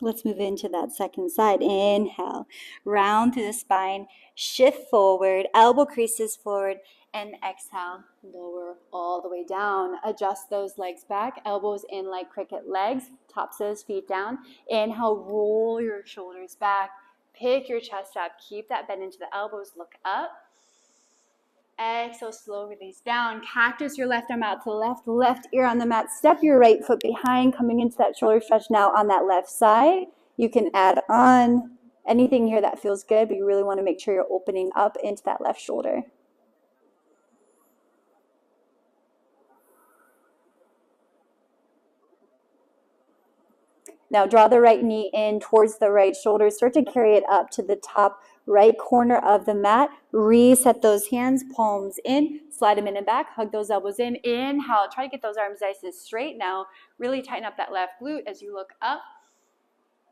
Let's move into that second side. Inhale, round through the spine, shift forward, elbow creases forward, and exhale, lower all the way down. Adjust those legs back, elbows in like cricket legs, tops of those feet down. Inhale, roll your shoulders back, pick your chest up, keep that bend into the elbows, look up. Exhale, slow release down. Cactus your left arm out to the left ear on the mat. Step your right foot behind, coming into that shoulder stretch now on that left side. You can add on anything here that feels good, but you really want to make sure you're opening up into that left shoulder. Now draw the right knee in towards the right shoulder. Start to carry it up to the top right corner of the mat. Reset those hands, palms in, slide them in and back, hug those elbows in. Inhale, try to get those arms nice and straight now. Really tighten up that left glute as you look up.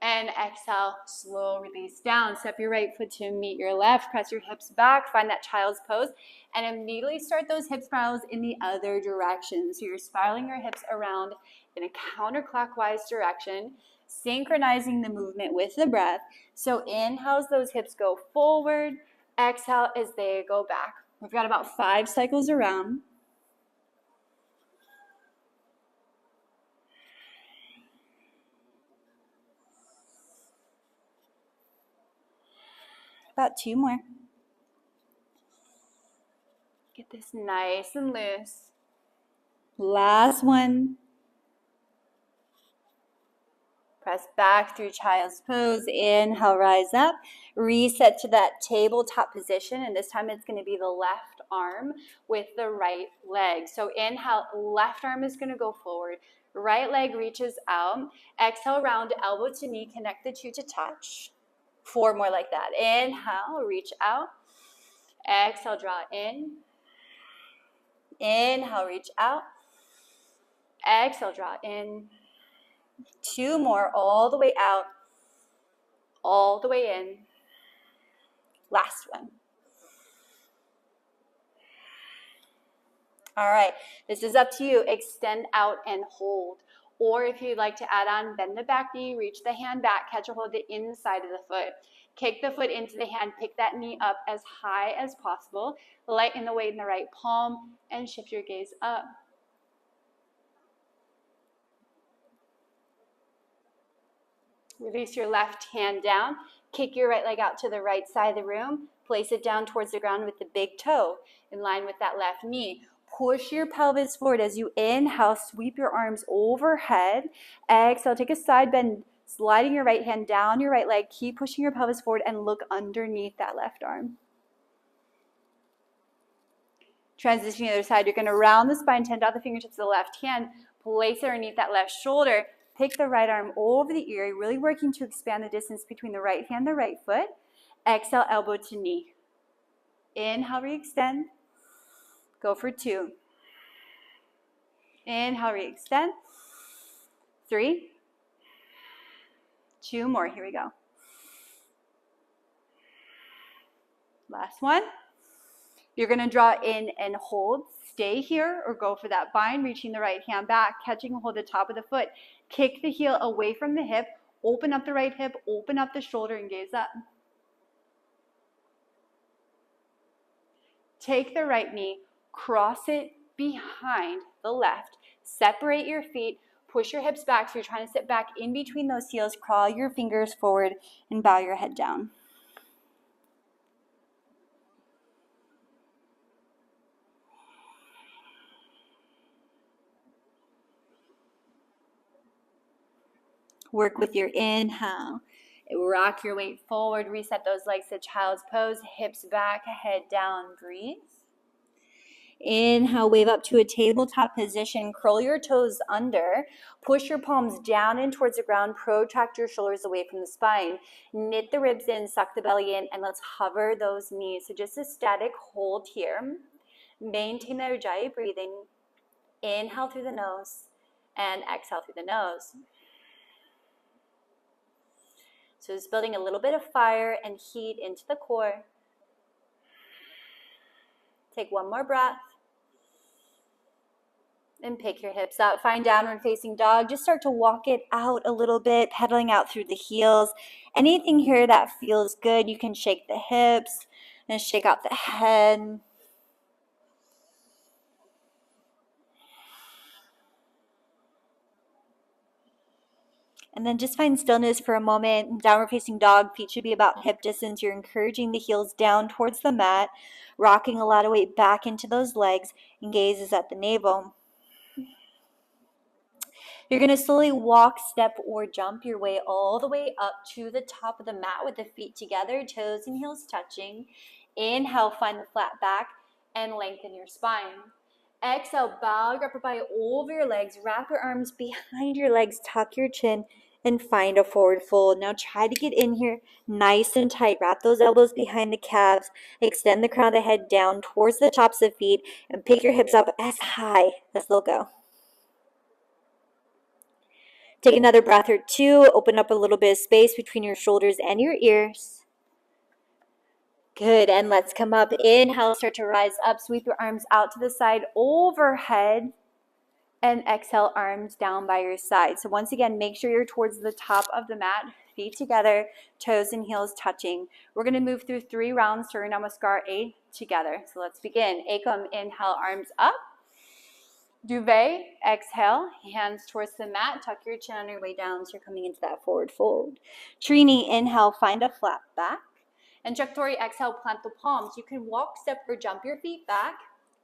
And exhale, slow release down. Step your right foot to meet your left. Press your hips back, find that child's pose, and immediately start those hip spirals in the other direction. So you're spiraling your hips around in a counterclockwise direction, synchronizing the movement with the breath. So inhale as those hips go forward, exhale as they go back. We've got about 5 cycles around. About 2 more. Get this nice and loose. Last one. Press back through child's pose. Inhale, rise up. Reset to that tabletop position, and this time it's going to be the left arm with the right leg. So inhale, left arm is going to go forward. Right leg reaches out. Exhale, round elbow to knee. Connect the 2 to touch. 4 more like that. Inhale, reach out. Exhale, draw in. Inhale, reach out. Exhale, draw in. 2 more, all the way out, all the way in. Last one. All right, this is up to you. Extend out and hold. Or if you'd like to add on, bend the back knee, reach the hand back, catch or hold the inside of the foot. Kick the foot into the hand, pick that knee up as high as possible. Lighten the weight in the right palm and shift your gaze up. Release your left hand down. Kick your right leg out to the right side of the room. Place it down towards the ground with the big toe in line with that left knee. Push your pelvis forward as you inhale. Sweep your arms overhead. Exhale, take a side bend, sliding your right hand down your right leg. Keep pushing your pelvis forward and look underneath that left arm. Transitioning to the other side, you're going to round the spine, tend out the fingertips of the left hand. Place it underneath that left shoulder. Pick the right arm over the ear, really working to expand the distance between the right hand and the right foot. Exhale, elbow to knee. Inhale, re-extend. Go for 2. Inhale, re-extend. 3. 2 more. Here we go. Last one. You're going to draw in and hold. Stay here or go for that bind, reaching the right hand back, catching and hold the top of the foot. Kick the heel away from the hip. Open up the right hip, open up the shoulder, and gaze up. Take the right knee, cross it behind the left. Separate your feet, push your hips back so you're trying to sit back in between those heels. Crawl your fingers forward and bow your head down. Work with your inhale. Rock your weight forward. Reset those legs to child's pose. Hips back, head down. Breathe. Inhale, wave up to a tabletop position. Curl your toes under. Push your palms down and towards the ground. Protract your shoulders away from the spine. Knit the ribs in, suck the belly in, and let's hover those knees. So just a static hold here. Maintain the Ujjayi breathing. Inhale through the nose and exhale through the nose. So it's building a little bit of fire and heat into the core. Take one more breath. And pick your hips up. Find downward facing dog. Just start to walk it out a little bit, pedaling out through the heels. Anything here that feels good, you can shake the hips and shake out the head. And then just find stillness for a moment. Downward facing dog, feet should be about hip distance. You're encouraging the heels down towards the mat, rocking a lot of weight back into those legs, and gaze is at the navel. You're going to slowly walk, step, or jump your way all the way up to the top of the mat with the feet together, toes and heels touching. Inhale, find the flat back and lengthen your spine. Exhale, bow your upper body over your legs, wrap your arms behind your legs, tuck your chin, and find a forward fold. Now try to get in here nice and tight. Wrap those elbows behind the calves. Extend the crown of the head down towards the tops of the feet and pick your hips up as high as they'll go. Take another breath or two. Open up a little bit of space between your shoulders and your ears. Good, and let's come up. Inhale, start to rise up. Sweep your arms out to the side, overhead. And exhale, arms down by your side. So once again, make sure you're towards the top of the mat, feet together, toes and heels touching. We're going to move through 3 rounds, Surya Namaskar 8 together. So let's begin. Ekam, inhale, arms up. Duvet, exhale, hands towards the mat. Tuck your chin on your way down so you're coming into that forward fold. Trini, inhale, find a flat back. And Chaktori, exhale, plant the palms. You can walk, step, or jump your feet back.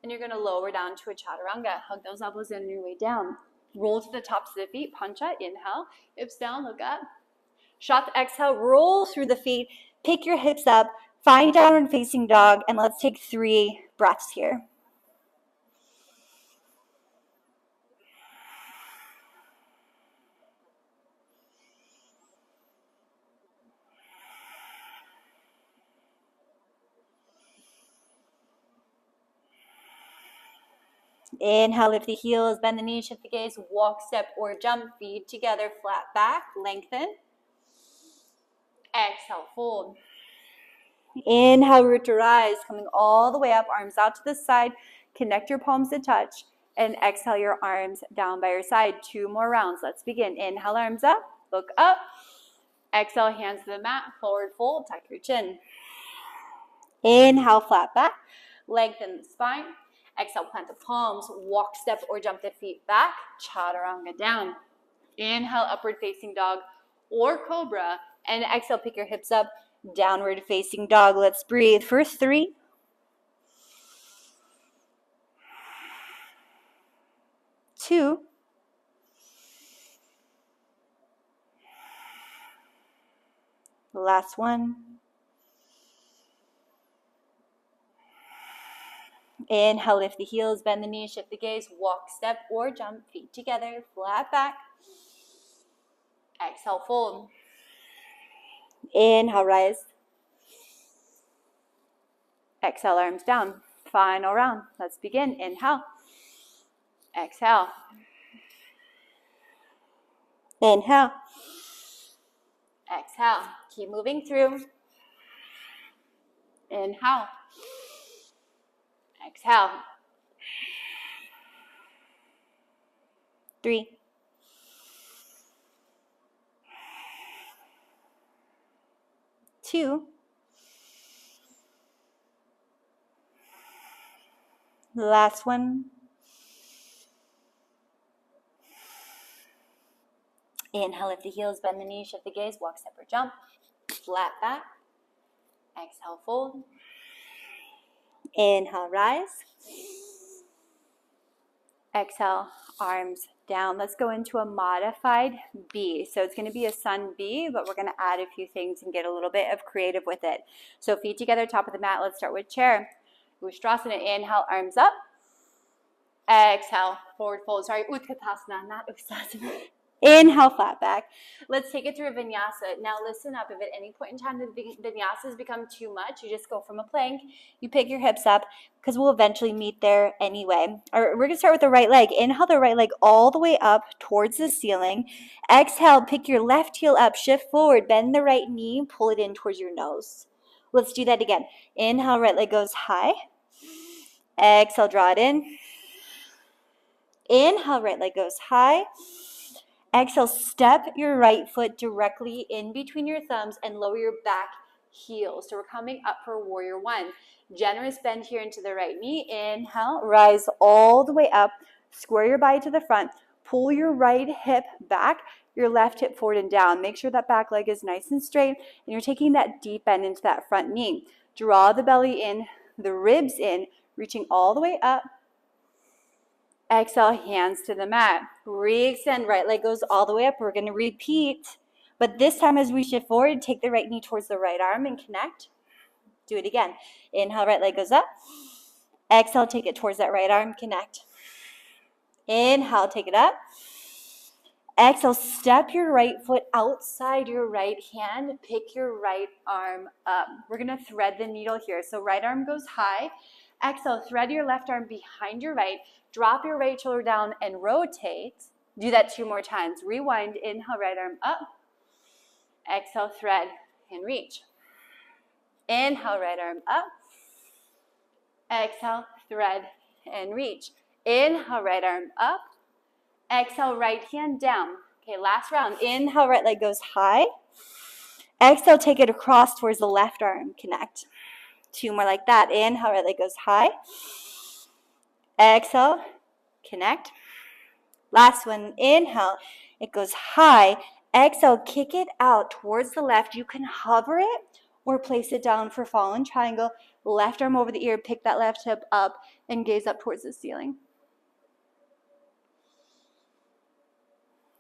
And you're going to lower down to a chaturanga. Hug those elbows in on your way down. Roll to the tops of the feet. Pancha, inhale. Hips down, look up. Shat, exhale, roll through the feet. Pick your hips up. Find downward facing dog. And let's take 3 breaths here. Inhale, lift the heels, bend the knees, shift the gaze, walk, step, or jump, feet together, flat back, lengthen. Exhale, fold. Inhale, root to rise, coming all the way up, arms out to the side, connect your palms to touch, and exhale your arms down by your side. 2 more rounds, let's begin. Inhale, arms up, look up. Exhale, hands to the mat, forward fold, tuck your chin. Inhale, flat back, lengthen the spine. Exhale, plant the palms, walk, step, or jump the feet back, chaturanga down. Inhale, upward facing dog or cobra. And exhale, pick your hips up, downward facing dog. Let's breathe for 3. 2. 1. Inhale, lift the heels, bend the knees, shift the gaze, walk, step, or jump, feet together, flat back. Exhale, fold. Inhale, rise. Exhale, arms down. Final round. Let's begin. Inhale. Exhale. Inhale. Exhale. Keep moving through. Inhale. Exhale. 3. 2. Last one. Inhale, lift the heels, bend the knees, shift the gaze, walk, step, or jump. Flat back. Exhale, fold. Inhale, rise. Exhale, arms down. Let's go into a modified B. So it's going to be a sun B, but we're going to add a few things and get a little bit of creative with it. So feet together, top of the mat. Let's start with chair. Ustrasana, inhale, arms up. Exhale, forward fold. Sorry, Utkatasana, not Ustasana. Inhale, flat back. Let's take it through a vinyasa. Now listen up. If at any point in time the vinyasas become too much, you just go from a plank. You pick your hips up because we'll eventually meet there anyway. We're going to start with the right leg. Inhale the right leg all the way up towards the ceiling. Exhale, pick your left heel up, shift forward, bend the right knee, pull it in towards your nose. Let's do that again. Inhale, right leg goes high. Exhale, draw it in. Inhale, right leg goes high. Exhale, step your right foot directly in between your thumbs and lower your back heel. So we're coming up for warrior one. Generous bend here into the right knee. Inhale, rise all the way up. Square your body to the front. Pull your right hip back, your left hip forward and down. Make sure that back leg is nice and straight, and you're taking that deep bend into that front knee. Draw the belly in, the ribs in, reaching all the way up. Exhale, hands to the mat. Re-extend, right leg goes all the way up. We're going to repeat. But this time as we shift forward, take the right knee towards the right arm and connect. Do it again. Inhale, right leg goes up. Exhale, take it towards that right arm, connect. Inhale, take it up. Exhale, step your right foot outside your right hand. Pick your right arm up. We're going to thread the needle here. So right arm goes high. Exhale, thread your left arm behind your right. Drop your right shoulder down and rotate. Do that 2 more times. Rewind. Inhale, right arm up. Exhale, thread and reach. Inhale, right arm up. Exhale, thread and reach. Inhale, right arm up. Exhale, right hand down. Okay, last round. Inhale, right leg goes high. Exhale, take it across towards the left arm. Connect. 2 more like that. Inhale, right leg goes high. Exhale, connect. Last one. Inhale, it goes high. Exhale, kick it out towards the left. You can hover it or place it down for fallen triangle. Left arm over the ear. Pick that left hip up and gaze up towards the ceiling.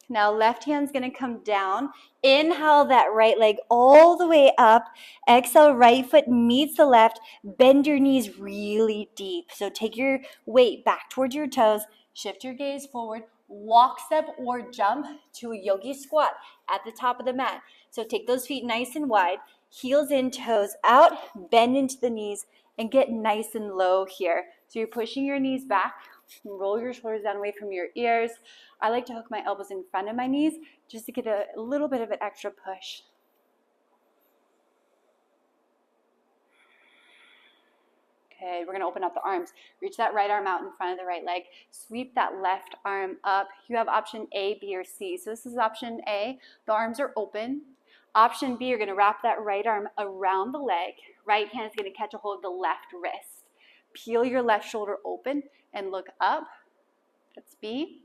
Now left hand's going to come down. Inhale that right leg all the way up. Exhale, right foot meets the left. Bend your knees really deep. So take your weight back towards your toes. Shift your gaze forward. Walk, step, or jump to a yogi squat at the top of the mat. So take those feet nice and wide. Heels in, toes out. Bend into the knees and get nice and low here. So you're pushing your knees back. Roll your shoulders down away from your ears. I like to hook my elbows in front of my knees just to get a little bit of an extra push. Okay, we're going to open up the arms. Reach that right arm out in front of the right leg. Sweep that left arm up. You have option A, B, or C. So this is option A. The arms are open. Option B, you're going to wrap that right arm around the leg. Right hand is going to catch a hold of the left wrist. Peel your left shoulder open and look up. That's B.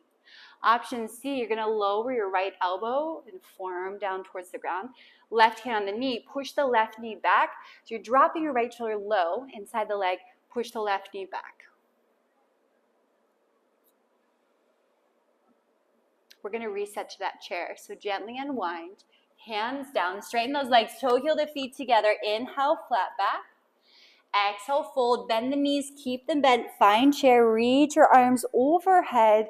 Option C, you're going to lower your right elbow and forearm down towards the ground. Left hand on the knee, push the left knee back. So you're dropping your right shoulder low inside the leg, push the left knee back. We're going to reset to that chair. So gently unwind, hands down, straighten those legs, toe heel the feet together. Inhale, flat back. Exhale, fold, bend the knees, keep them bent, find chair, reach your arms overhead